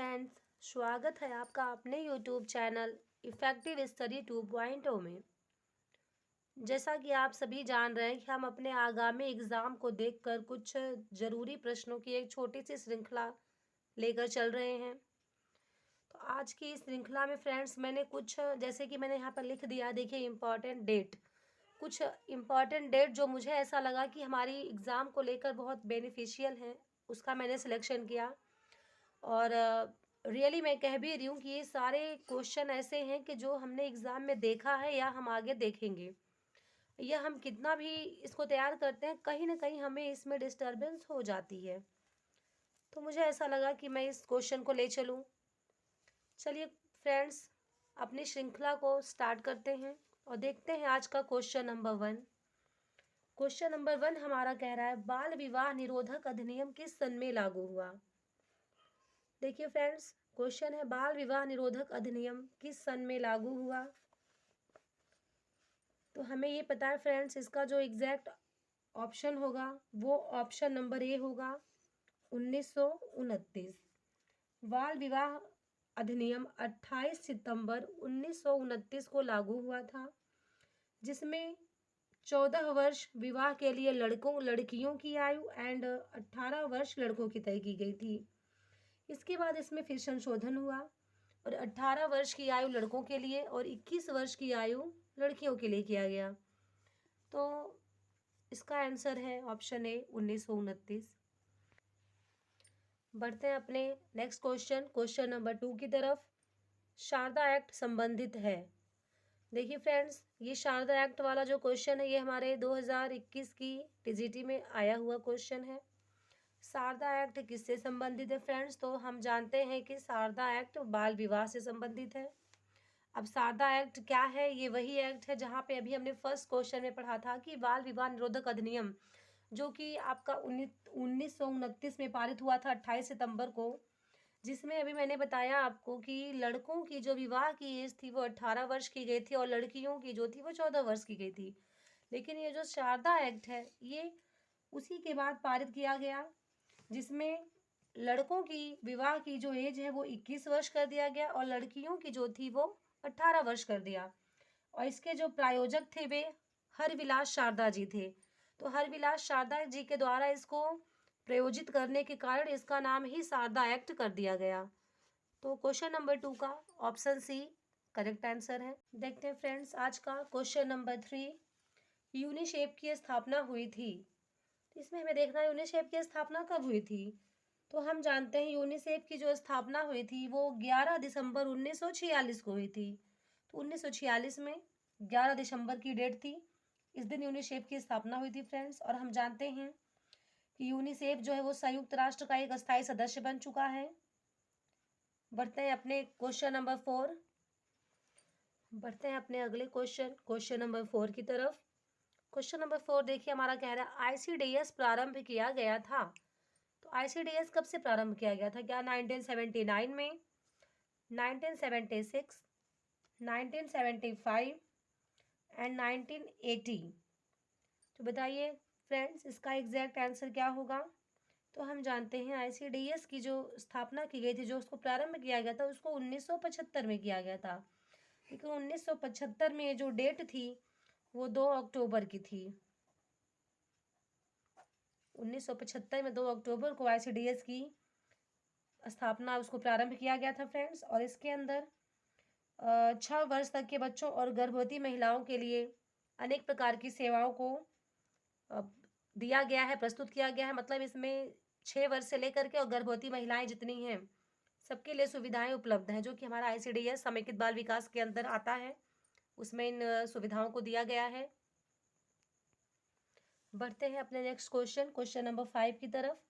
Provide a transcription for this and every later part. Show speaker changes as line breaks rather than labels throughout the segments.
Friends, स्वागत है आपका अपने यूट्यूब चैनल इफ़ेक्टिव स्टडी 2.0 में। जैसा कि आप सभी जान रहे हैं कि हम अपने आगामी एग्ज़ाम को देखकर कुछ ज़रूरी प्रश्नों की एक छोटी सी श्रृंखला लेकर चल रहे हैं। तो आज की इस श्रृंखला में फ्रेंड्स मैंने कुछ, जैसे कि मैंने यहाँ पर लिख दिया, देखिए इम्पॉर्टेंट डेट, कुछ इम्पॉर्टेंट डेट जो मुझे ऐसा लगा कि हमारी एग्ज़ाम को लेकर बहुत बेनिफिशियल हैं, उसका मैंने सिलेक्शन किया। और रियली मैं कह भी रही हूँ कि ये सारे क्वेश्चन ऐसे हैं कि जो हमने एग्ज़ाम में देखा है या हम आगे देखेंगे, या हम कितना भी इसको तैयार करते हैं, कहीं ना कहीं हमें इसमें डिस्टरबेंस हो जाती है। तो मुझे ऐसा लगा कि मैं इस क्वेश्चन को ले चलूँ। चलिए फ्रेंड्स, अपनी श्रृंखला को स्टार्ट करते हैं और देखते हैं आज का क्वेश्चन नंबर 1। क्वेश्चन नंबर 1 हमारा कह रहा है, बाल विवाह निरोधक अधिनियम किस सन में लागू हुआ। देखिए फ्रेंड्स, क्वेश्चन है बाल विवाह निरोधक अधिनियम किस सन में लागू हुआ। तो हमें ये पता है फ्रेंड्स, इसका जो एग्जैक्ट ऑप्शन होगा वो ऑप्शन नंबर ए होगा, 1929। बाल विवाह अधिनियम 28 सितंबर 1929 को लागू हुआ था, जिसमें 14 वर्ष विवाह के लिए लड़कियों की आयु एंड 18 वर्ष लड़कों की तय की गई थी। इसके बाद इसमें फिर संशोधन हुआ और 18 वर्ष की आयु लड़कों के लिए और 21 वर्ष की आयु लड़कियों के लिए किया गया। तो इसका आंसर है ऑप्शन ए, 1929। बढ़ते हैं अपने नेक्स्ट क्वेश्चन नंबर 2 की तरफ। शारदा एक्ट संबंधित है। देखिए फ्रेंड्स, ये शारदा एक्ट वाला जो क्वेश्चन है ये हमारे 2021 की टीजीटी में आया हुआ क्वेश्चन है। शारदा एक्ट किससे संबंधित है फ्रेंड्स, तो हम जानते हैं कि शारदा एक्ट बाल विवाह से संबंधित है। अब शारदा एक्ट क्या है, ये वही एक्ट है जहाँ पे अभी हमने फर्स्ट क्वेश्चन में पढ़ा था कि बाल विवाह निरोधक अधिनियम, जो कि आपका 1929 में पारित हुआ था 28 सितंबर को, जिसमें अभी मैंने बताया आपको कि लड़कों की जो विवाह की एज थी वो 18 वर्ष की गई थी और लड़कियों की जो थी वो 14 वर्ष की गई थी। लेकिन ये जो शारदा एक्ट है ये उसी के बाद पारित किया गया, जिसमें लड़कों की विवाह की जो एज है वो 21 वर्ष कर दिया गया और लड़कियों की जो थी वो 18 वर्ष कर दिया। और इसके जो प्रायोजक थे वे हरविलास शारदा जी थे। तो हरविलास शारदा जी के द्वारा इसको प्रयोजित करने के कारण इसका नाम ही शारदा एक्ट कर दिया गया। तो क्वेश्चन नंबर 2 का ऑप्शन सी करेक्ट आंसर है। देखते हैं फ्रेंड्स आज का क्वेश्चन नंबर 3। यूनिसेफ की स्थापना हुई थी। इसमें हमें देखना है यूनिसेफ की स्थापना कब हुई थी। तो हम जानते हैं यूनिसेफ की जो स्थापना हुई थी वो 11 दिसंबर 1946 को हुई थी। तो 1946 में 11 दिसंबर की डेट थी, इस दिन यूनिसेफ की स्थापना हुई थी फ्रेंड्स। और हम जानते हैं कि यूनिसेफ जो है वो संयुक्त राष्ट्र का एक अस्थायी सदस्य बन चुका है। बढ़ते हैं अपने क्वेश्चन नंबर 4। बढ़ते हैं अपने अगले क्वेश्चन नंबर 4 की तरफ। क्वेश्चन नंबर 4 देखिए हमारा कह रहा है, आईसीडीएस प्रारंभ किया गया था। तो आईसीडीएस कब से प्रारंभ किया गया था, क्या 1979 में, 1976, 1975 एंड 1980। तो बताइए फ्रेंड्स इसका एग्जैक्ट आंसर क्या होगा। तो हम जानते हैं आईसीडीएस की जो स्थापना की गई थी, जो उसको प्रारंभ किया गया था, उसको 1975 में किया गया था। लेकिन 1975 में जो डेट थी वो 2 अक्टूबर की थी। 1975 में 2 अक्टूबर को आईसीडीएस की स्थापना, उसको प्रारंभ किया गया था फ्रेंड्स। और इसके अंदर 6 वर्ष तक के बच्चों और गर्भवती महिलाओं के लिए अनेक प्रकार की सेवाओं को दिया गया है, प्रस्तुत किया गया है। मतलब इसमें 6 वर्ष से लेकर के और गर्भवती महिलाएं जितनी हैं सबके लिए सुविधाएं उपलब्ध हैं, जो कि हमारा आईसीडीएस समेकित बाल विकास के अंदर आता है, उसमें इन सुविधाओं को दिया गया है। बढ़ते हैं अपने नेक्स्ट क्वेश्चन नंबर 5 की तरफ।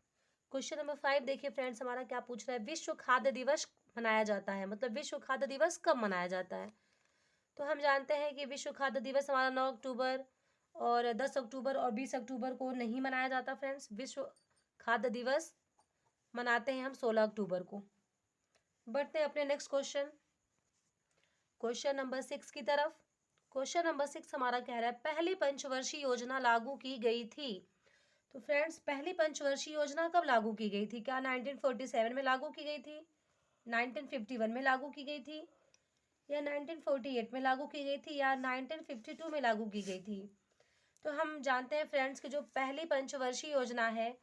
क्वेश्चन नंबर 5 देखिए फ्रेंड्स हमारा क्या पूछ रहा है, विश्व खाद्य दिवस मनाया जाता है, मतलब विश्व खाद्य दिवस कब मनाया जाता है। तो हम जानते हैं कि विश्व खाद्य दिवस हमारा 9 अक्टूबर और 10 अक्टूबर और 20 अक्टूबर को नहीं मनाया जाता फ्रेंड्स। विश्व खाद्य दिवस मनाते हैं हम 16 अक्टूबर को। बढ़ते हैं अपने नेक्स्ट क्वेश्चन नंबर 6 की तरफ। क्वेश्चन नंबर 6 हमारा कह रहा है, पहली पंचवर्षीय योजना लागू की गई थी। तो फ्रेंड्स पहली पंचवर्षीय योजना कब लागू की गई थी, क्या 1947 में लागू की गई थी, 1951 में लागू की गई थी, या 1948 में लागू की गई थी, या 1952 में लागू की गई थी? तो हम जानते हैं फ्रेंड्स कि जो पहली पंचवर्षीय योजना है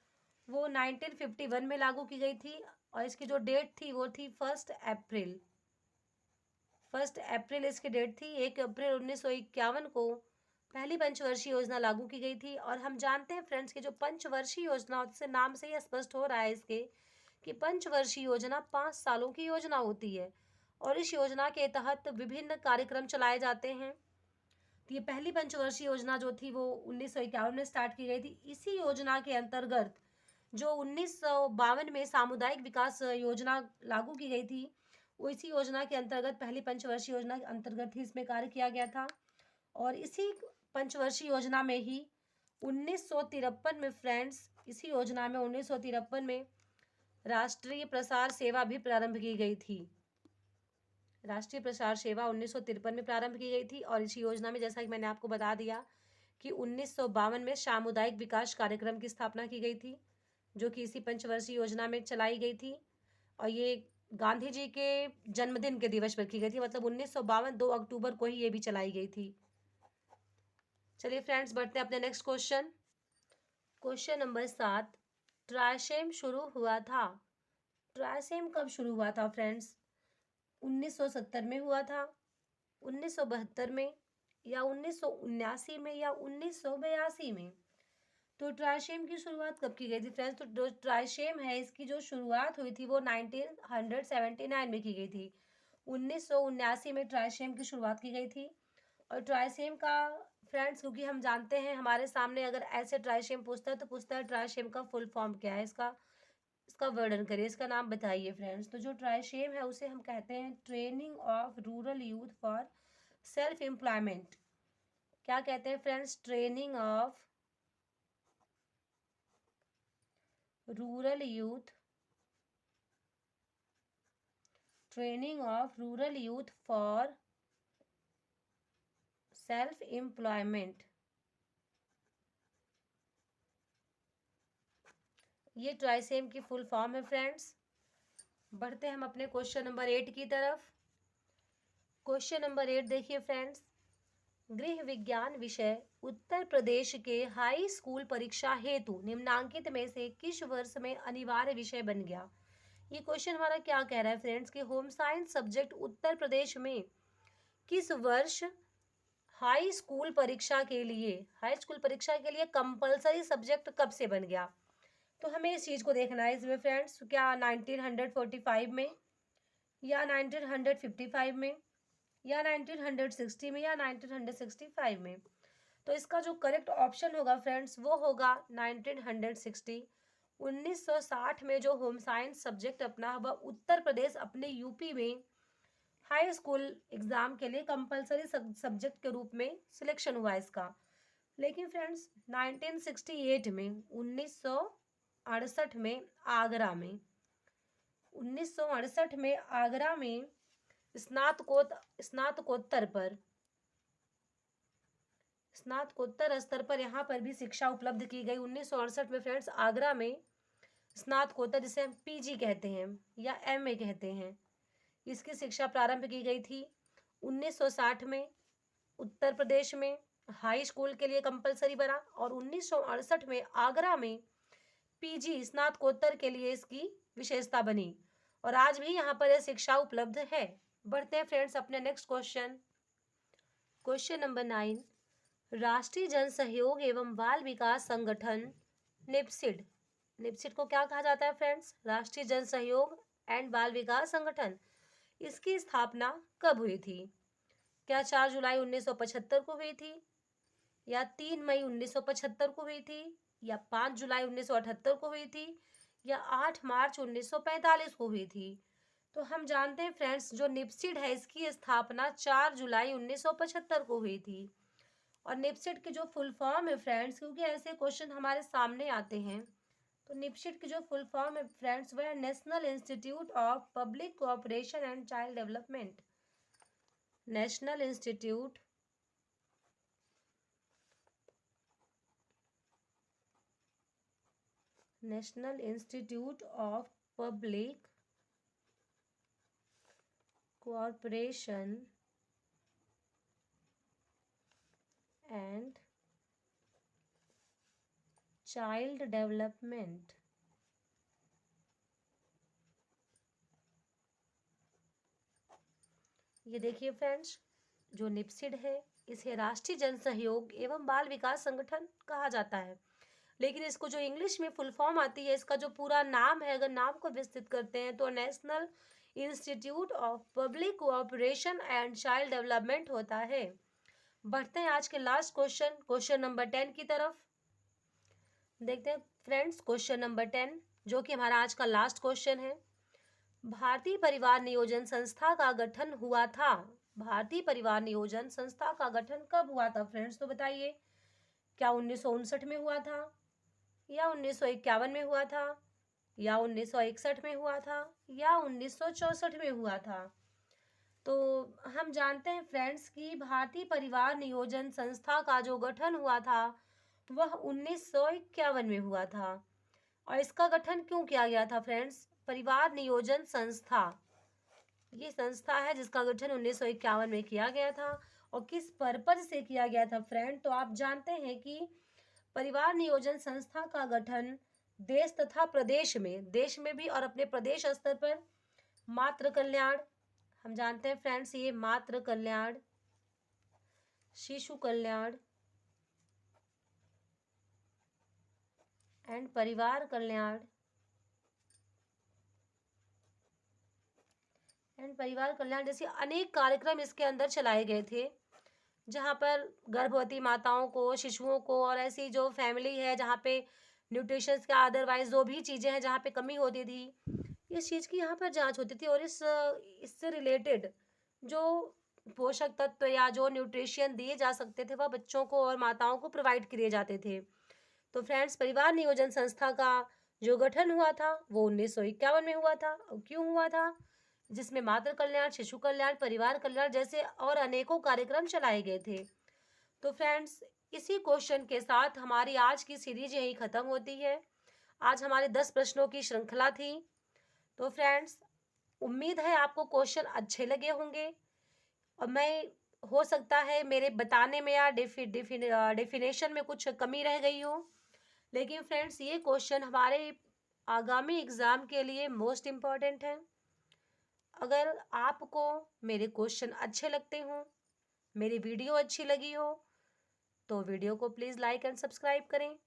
वो 1951 में लागू की गई थी, और इसकी जो डेट थी वो थी 1 अप्रैल। 1 अप्रैल इसकी डेट थी। 1 अप्रैल 1951 को पहली पंचवर्षीय योजना लागू की गई थी। और हम जानते हैं फ्रेंड्स कि जो पंचवर्षीय योजना होती है, नाम से ही स्पष्ट हो रहा है इसके कि पंचवर्षीय योजना 5 सालों की योजना होती है, और इस योजना के तहत विभिन्न कार्यक्रम चलाए जाते हैं। तो ये पहली पंचवर्षीय योजना जो थी वो 1951 में स्टार्ट की गई थी। इसी योजना के अंतर्गत जो 1952 में सामुदायिक विकास योजना लागू की गई थी, वो इसी योजना के अंतर्गत, पहली पंचवर्षीय योजना के अंतर्गत ही इसमें कार्य किया गया था। और इसी पंचवर्षीय योजना में ही 1953 में फ्रेंड्स, इसी योजना में 1953 में राष्ट्रीय प्रसार सेवा भी प्रारंभ की गई थी। राष्ट्रीय प्रसार सेवा 1953 में प्रारंभ की गई थी। और इसी योजना में, जैसा कि मैंने आपको बता दिया, कि 1952 में सामुदायिक विकास कार्यक्रम की स्थापना की गई थी, जो कि इसी पंचवर्षीय योजना में चलाई गई थी। और ये गांधी जी के जन्मदिन के दिवस पर की गई थी, मतलब 1952 2 अक्टूबर को ही ये भी चलाई गई थी। चलिए फ्रेंड्स, बढ़ते हैं अपने नेक्स्ट क्वेश्चन। क्वेश्चन नंबर 7, ट्राइसेम शुरू हुआ था। ट्राइसेम कब शुरू हुआ था फ्रेंड्स? 1970 में हुआ था, 1972 में, या 1979 में, या 1982 में? तो ट्राइसेम की शुरुआत कब की गई थी फ्रेंड्स? तो जो ट्राइसेम है, इसकी जो शुरुआत हुई थी वो 1979 में की गई थी। 1979 में ट्राइसेम की शुरुआत की गई थी। और ट्राइसेम का फ्रेंड्स, क्योंकि हम जानते हैं, हमारे सामने अगर ऐसे ट्राइसेम पूछता है तो पूछता है ट्राइसेम का फुल फॉर्म क्या है, इसका इसका वर्णन करिए, इसका नाम बताइए फ्रेंड्स। तो जो ट्राइसेम है उसे हम कहते हैं training of rural youth for self employment. क्या कहते हैं friends? Training of rural youth, training of rural youth for self employment. ये ट्राइसेम की फुल फॉर्म है फ्रेंड्स। बढ़ते हैं हम अपने क्वेश्चन नंबर 8 की तरफ। क्वेश्चन नंबर 8 देखिए फ्रेंड्स, गृह विज्ञान विषय उत्तर प्रदेश के हाई स्कूल परीक्षा हेतु निम्नांकित में से किस वर्ष में अनिवार्य विषय बन गया? ये क्वेश्चन हमारा क्या कह रहा है फ्रेंड्स कि home science subject Uttar Pradesh में किस वर्ष हाई स्कूल परीक्षा के लिए कंपलसरी सब्जेक्ट कब से बन गया? तो हमें इस चीज को देखना है इसमें फ्रेंड्स, क्या 1945 में, या 1955 में, या 1960 में, या 1965 में? तो इसका जो करेक्ट ऑप्शन होगा फ्रेंड्स वो होगा 1960। 1960 में जो होम साइंस सब्जेक्ट अपना वह उत्तर प्रदेश अपने यूपी में हाई स्कूल एग्जाम के लिए कंपलसरी सब्जेक्ट के रूप में सिलेक्शन हुआ इसका। लेकिन फ्रेंड्स 1968 में, 1968 में आगरा में, 1968 में आगरा में स्नातकोत्तर स्तर पर यहाँ पर भी शिक्षा उपलब्ध की गई। 1968 में फ्रेंड्स आगरा में स्नातकोत्तर, जिसे हम पीजी कहते हैं या एमए कहते हैं, इसकी शिक्षा प्रारंभ की गई थी। 1960 में उत्तर प्रदेश में हाई स्कूल के लिए कंपलसरी बना, और 1968 में आगरा में पीजी स्नातकोत्तर के लिए इसकी विशेषता बनी, और आज भी यहाँ पर यह शिक्षा उपलब्ध है। बढ़ते हैं फ्रेंड्स अपने नेक्स्ट क्वेश्चन। क्वेश्चन नंबर 9, राष्ट्रीय जन सहयोग एवं बाल विकास संगठन निप्सिड। निप्सिड को क्या कहा जाता है फ्रेंड्स? राष्ट्रीय जन सहयोग एंड बाल विकास संगठन। इसकी स्थापना कब हुई थी? क्या 4 जुलाई 1975 को हुई थी, या 3 मई 1975 को हुई थी, या 5 जुलाई 1978 को हुई थी, या 8 मार्च 1945 को हुई थी? तो हम जानते हैं फ्रेंड्स, जो निप्सिड है इसकी स्थापना 4 जुलाई 1975 को हुई थी। और निप्सिड की जो फुल फॉर्म है फ्रेंड्स, क्योंकि ऐसे क्वेश्चन हमारे सामने आते हैं, तो निप्सिड की जो फुल फॉर्म है फ्रेंड्स वह है national institute of public cooperation and child development. National institute of public cooperation and child development. ये देखिए फ्रेंड्स, जो निप्सिड है इसे राष्ट्रीय जन सहयोग एवं बाल विकास संगठन कहा जाता है, लेकिन इसको जो इंग्लिश में फुल फॉर्म आती है, इसका जो पूरा नाम है, अगर नाम को विस्तृत करते हैं तो national institute of public cooperation and child development होता है। बढ़ते हैं आज के लास्ट क्वेश्चन, क्वेश्चन नंबर 10 की तरफ। देखते हैं फ्रेंड्स क्वेश्चन नंबर 10, जो कि हमारा आज का लास्ट क्वेश्चन है। भारतीय परिवार नियोजन संस्था का गठन हुआ था। भारतीय परिवार नियोजन संस्था का गठन कब हुआ था फ्रेंड्स, तो बताइए, क्या 1959 में हुआ था, या 1951 में हुआ था, या 1961 में हुआ था, या 1964 में हुआ था। तो हम जानते हैं फ्रेंड्स कि भारतीय परिवार नियोजन संस्था का जो गठन हुआ था वह 1951 में हुआ था। और इसका गठन क्यों किया गया था फ्रेंड्स? परिवार नियोजन संस्था, ये संस्था है जिसका गठन 1951 में किया गया था। और किस पर्पज से किया गया था फ्रेंड, तो आप जानते हैं कि परिवार नियोजन संस्था का गठन देश तथा प्रदेश में, देश में भी और अपने प्रदेश स्तर पर मातृ कल्याण, हम जानते हैं फ्रेंड्स ये मातृ कल्याण, शिशु कल्याण एंड परिवार कल्याण जैसे अनेक कार्यक्रम इसके अंदर चलाए गए थे, जहाँ पर गर्भवती माताओं को, शिशुओं को और ऐसी जो फैमिली है जहाँ पे न्यूट्रिशन का अदरवाइज जो भी चीज़ें हैं जहाँ पे कमी होती थी, इस चीज़ की यहाँ पर जांच होती थी। और इससे रिलेटेड जो पोषक तत्व या जो न्यूट्रिशन दिए जा सकते थे वह बच्चों को और माताओं को प्रोवाइड किए जाते थे। तो फ्रेंड्स, परिवार नियोजन संस्था का जो गठन हुआ था वो 1951 में हुआ था। और क्यों हुआ था? जिसमें मातृ कल्याण, शिशु कल्याण, परिवार कल्याण जैसे और अनेकों कार्यक्रम चलाए गए थे। तो फ्रेंड्स, इसी क्वेश्चन के साथ हमारी आज की सीरीज यहीं खत्म होती है। आज हमारे 10 प्रश्नों की श्रृंखला थी। तो फ्रेंड्स, उम्मीद है आपको क्वेश्चन अच्छे लगे होंगे। और मैं, हो सकता है मेरे बताने में या डेफिनेशन में कुछ कमी रह गई हो, लेकिन फ्रेंड्स ये क्वेश्चन हमारे आगामी एग्जाम के लिए मोस्ट इम्पॉर्टेंट है। अगर आपको मेरे क्वेश्चन अच्छे लगते हो, मेरी वीडियो अच्छी लगी हो, तो वीडियो को प्लीज़ लाइक एंड सब्सक्राइब करें।